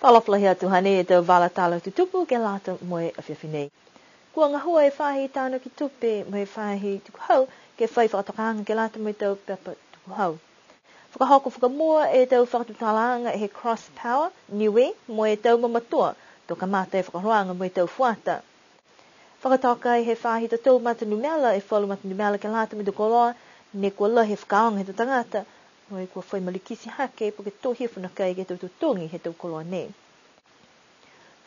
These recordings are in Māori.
Palaflahi atuhane e tau wala tala tutupu ke lata moe a whiawhinei. Kua ngahua e whahi tāna ki tupe moe whahi tuku hau ke whai whakatokanga ke lata moe tau pepa tuku hau. Whakahoko whakamua e tau whakatutalanga e he cross power niwe moe tau mamatua to ka mata e whakaroanga moe tau fuata. Whakatoka e he whahi ta tau mata numela e whalu mata numela ke lata moe tuku loa ne kua la he whakaonga he tu tangata moe kua whai malikisi hake po ke tō hifuna kai ke tau tutungi he tau koloa ne.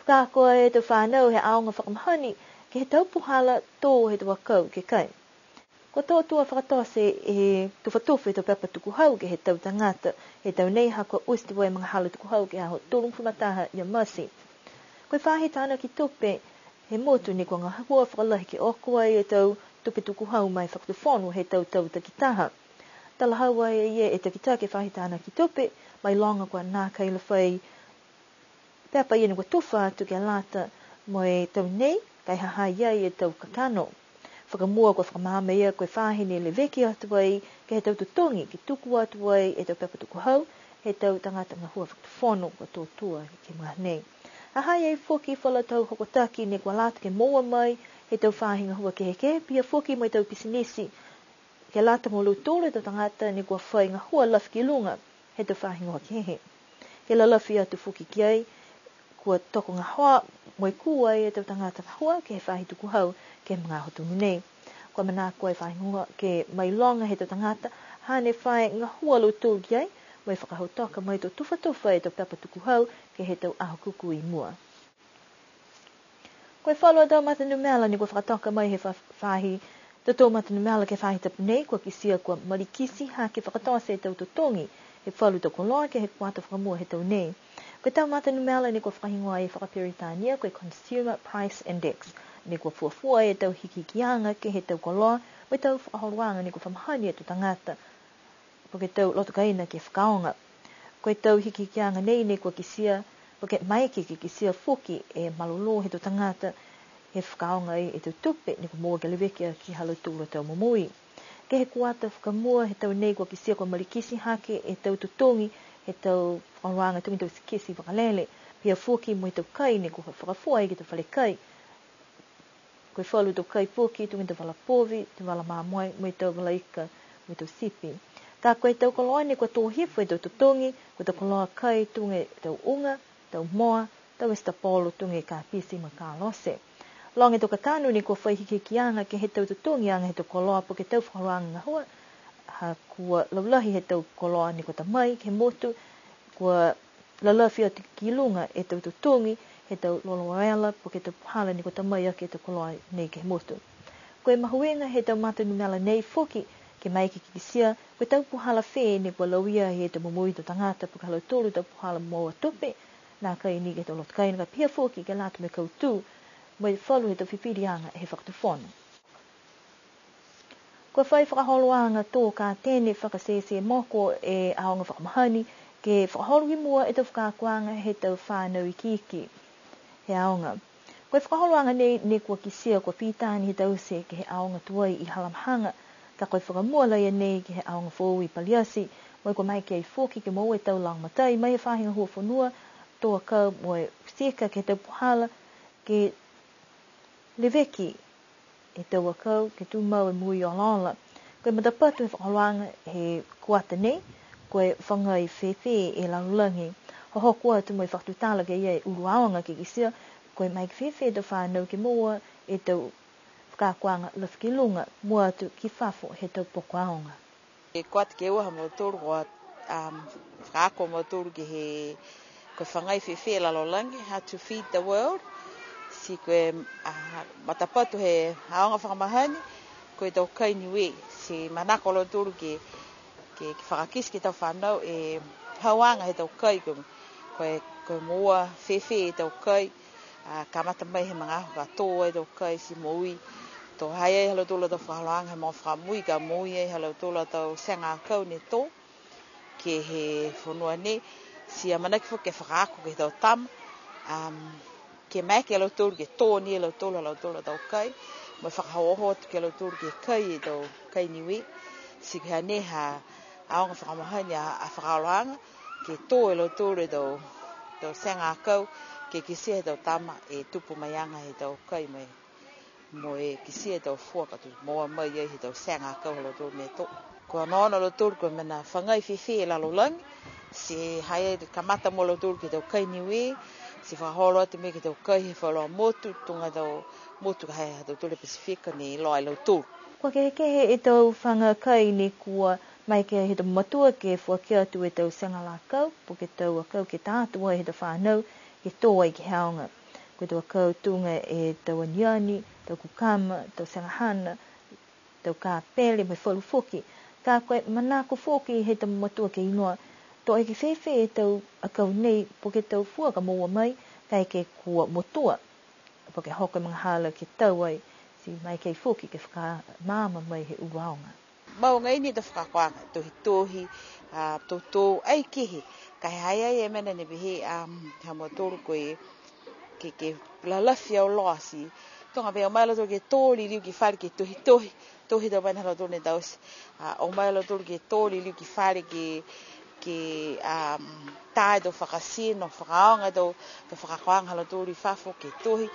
Whakakoa e tau whanau he aonga whakamahani ke he tau puhala tō he tau wakau ke kai. Ko tō tua whakatose e tuwhatuwhi tau pepa tuku hau ke he tau tangata he tau nei hako usti wai mga hala tuku hau ke aho tōrung whumataha ia mercy. Koe whahi tāna ki tupe he motu ni kua ngā hua whakalahi ke okua e tau tupe tuku hau mai whakatufonu he tau tau takitaha. Tala haua e takitaha ke whahi tāna ki tupe mai longa kua nā kaila whai pepa iene kua tuwha tu ke lata mo e tau nei kai haha iai e tau kakano. Whakamua kua whakamahama ia koe whahi ni le veki atu wai ke he tau tutongi ki tuku atu wai e tau pepa tuku hau he tau tangata ngā hua whakatufonu kua tōtua ke mga nei. Haha iai whoki whala tau hokotaki ne kua lata ke moa mai he tau whahi ngā hua ke heke pia whoki mo e tau pisinisi ke lata mo lutore tau tangata ni kua whai ngā hua lafi ki lunga he tau whahi ngā ke he. Ke la lafi atu whoki ki ai kua toko ngā hoa mo e kua e tau tangata ngā hua ke he whahi tuku hau ke mga hotungu nei. Kua mana kua e whahi ngā ke mai longa he tau tangata hane whai ngā hua lutore ki ai mo e whakahotoka mo e tau tuwha e tau pepa tuku hau ke he tau aho kuku i mua. Koe whalua tau mata numela ni kua whakatoka mai he whahi tatou mata numela ke whahi tapu nei kua kisia kua marikisi ha ke whakatose e tau tutongi he whalu tau koloa ke he kuata whakamua he tau nei. Koe tau mata numela ni kua whahingoa e whakapiritania koe Consumer Price Index ni kua fuafua e tau hikikianga ke he tau koloa mo tau whakahoruanga ni kua whamahani e tu tangata po ke tau lotokaina ke whakaonga. Koe tau hikikianga nei ni kua kisia po ke maiki ke kisia fuki e malolo he tu tangata he whakaonga e tau tupe ni kua mua ke lewekia ki halutula tau momui. Ke he kuata whakamua he tau nei kua kisia kua marikisi hake e tau tutongi he tau wharuanga tungi tau sikisi wakalele pia fuki mo he tau kai ni kua whakafua e ke tau whale kai. Koe whalu tau kai fuki tungi tau walapovi, tau wala maamoe mo he tau walaika mo tau sipi. Ka koe tau koloa ni kua tō hifu e tau tutongi kua tau koloa kai tungi tau unga, tau moa, tau estapolo tungi ka pisi ma ka lose. Longe tau kakanu ni kua whaihikianga ke he tau tutongi anga he tau koloa po ke tau wharuanga ngā hua ha kua laulahi he tau koloa ni kua tamai ke motu kua lalafi atu ki lunga e tau tutongi he tau loloaela po ke tau puhala ni kua tamai ake tau koloa nei ke motu. Koe mahuenga he tau mata numela nei foki ke mai ki kisia koe tau puhala whē ni kua lauia he tau momui tau tangata po ke halau tolu tau puhala moa tupe nā kai ni ke tau lotukai nga pia foki ke latu me kautu mo e whalu he tau whiwhirianga he whakatufonu. Kua whai whakaholoanga tō ka tēne whakasese moko e aonga whakamahani ke whakaholu i mua e tau whakakuanga he tau whānau i kiki he aonga. Koe whakaholoanga ne kua kisia kua pītāni he tau se ke he aonga tuai i halamhanga ka koe whakamua laia nei ke he aonga whou i paliasi mo e kua mai ke ai whoki ke mau e tau langmatai mai e whahinga hua whanua tō kau mo e seka ke tau puhala ke leveki e tau akau ke tu mau e mui o lola. Koe matapatu e whakaholoanga he kuata nei, koe whangai whewhe e laulangi. Hoho kua tu mo e whakatutala ke ia e uruaonga ke kisia, koe mai ke whewhe tau whanau ke mua e tau whakakuanga lafki lunga, mua tu ki whafo he tau pokuaonga. E kuata ke uaha mo tōru kua whakako mo tōru ke he koe whangai whewhe laulangi, how to feed the world. Si koe matapatu he aonga whakamahani, koe tau kai niwe. Si manako lo tōru ke whakakis ke tau whanau e hauanga he tau kai koe mua whewhe e tau kai. Ka mata mai he mga aho ka tō e tau kai si moui. Tō hai e halau tōla tau whakaloanga he mga whakamui ka moui e halau tōla tau senga kau ne tō. Ke he whanua ne. Si a manaki whu ke whakako ke tau tam. Ke mai ke lau tōru ke tō ni lau tōla tau kai. Mai whakahoho atu ke lau tōru ke kai e tau kai niwe. Si ke hane ha aonga whakamahani a whakaloanga ke tō e lau tōru e tau tau senga kau ke kisia tau tama e tupu mayanga he tau kai mai mo e kisia tau fuaka tu mo mai he tau senga kau lo tu me to ko no lo tu ko mena whangai whiwhi la lo lang si hai kamata mo lo tu ke tau kai niwi si whaholo atu me ke tau kai he whalo motu tunga tau motu hai tau tule Pasifika ni loai lo tu Ko ke e tau whanga kai ni kua mai ke he tau matua ke whakia atu e tau senga la kau po ke tau a kau ke tātua he tau whanau ke toa i ke haonga ko tau a kau tunga e tau aniani tau kukama, tau sangahana tau ka pele mai whalu foki ka koe manako foki he tau matua ke inoa to e ke whewhe e tau a kau nei po ke tau fuaka moa mai kai ke kua motua po ke hoka mga hala ke tau ai si mai kei foki ke whaka mama mai he uwaonga. Mau ngai ni te whakakoanga, tohi, tō ai kihi, kai hai ai e mena ne bihi ha mo tōru koe ke lalawhi au loasi, tonga pia o mai loto ke tōri liu ki whare ke tohi tau paina loto ne tausi, o mai loto ke tōri liu ki whare ke tae tau whakasino, whakaonga tau whakakoanga loto ri whafo ke tohi,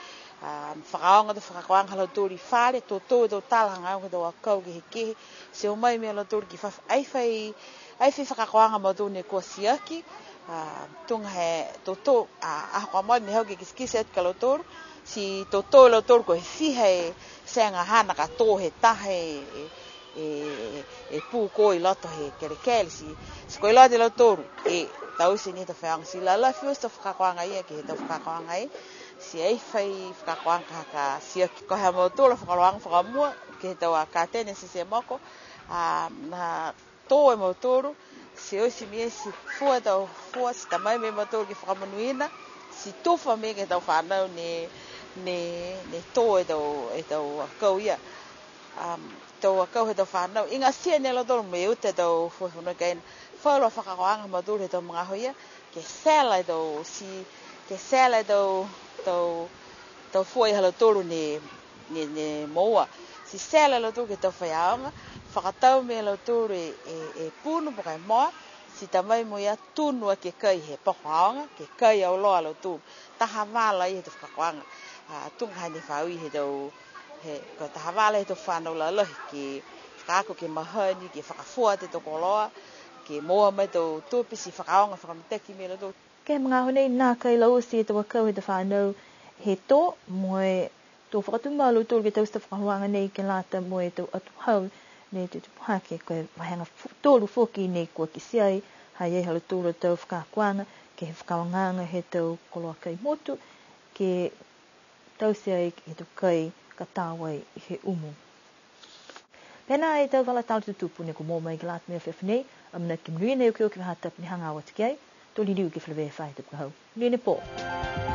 whakaonga tau whakakoanga loto ri whare, tō tau talanga au tau akau ke he kehe, se o mai mea loto ki whafo, ai whai whakakoanga mo tōne kua siaki, tunga he tō ahoko mai me hau ke kiskisi atu ka loto, si tō loto ko he whiha e senga hana ka tō he tahe e pūko i loto he kere si koe lote loto e tausi ni ta whaanga si la whius ta whakakoanga ia ke he ta whakakoanga e si ei whai whakakoanga ka siaki ko hea mo tōla whakaroanga whakamua ke he tau a kātene se moko na tō e mo tōru si oisi mie si fua si tamai me mo tōru ki whakamanuina si tofa me ke tau whanau ne tō e tau akau ia tau akau he tau whanau inga sia ne lo tōru me ute tau fuafunoi kaina whaula whakakoanga mo tōru he tau mga hoia ke sela e tau si ke sela e tau fua i halo tōru ne moua si sela lo tōru ke tau whaiaonga whakatau me lo tōru e pūnu pokai moa si tamai mo ia tūnua ke kai he pokaonga ke kai au loa lo tōru taha wala i he tau whakakoanga tunga hai ne whaui he tau ko taha wala he tau whanau la lohi ke whakaako ke mahani ke whakafua te toko loa ke moa mai tau tūpisi whakaonga whakamateki me lo tōru ke mga honei nā kai lau si e tau akau he tau whanau he tō moe tō whakatumā lo tōru ke tau sta whakahuanga nei ke lata moe tau atu hau nei te tupuhake koe wahanga tōru whoki nei kua ki siai hai e halo tōru tau whakakuanga ke he whakawanganga he tau koloa kai motu ke tau siai he tau kai ka tāwai i he umu. Pena e tau wala tālu tutupu ne ko mō mai ki lata mea whewhenei amna ki mnui nei o ki o ki wahatap ni hanga awa tikai tō li riu ki whalewe whai tupu hau. Nui ne pō.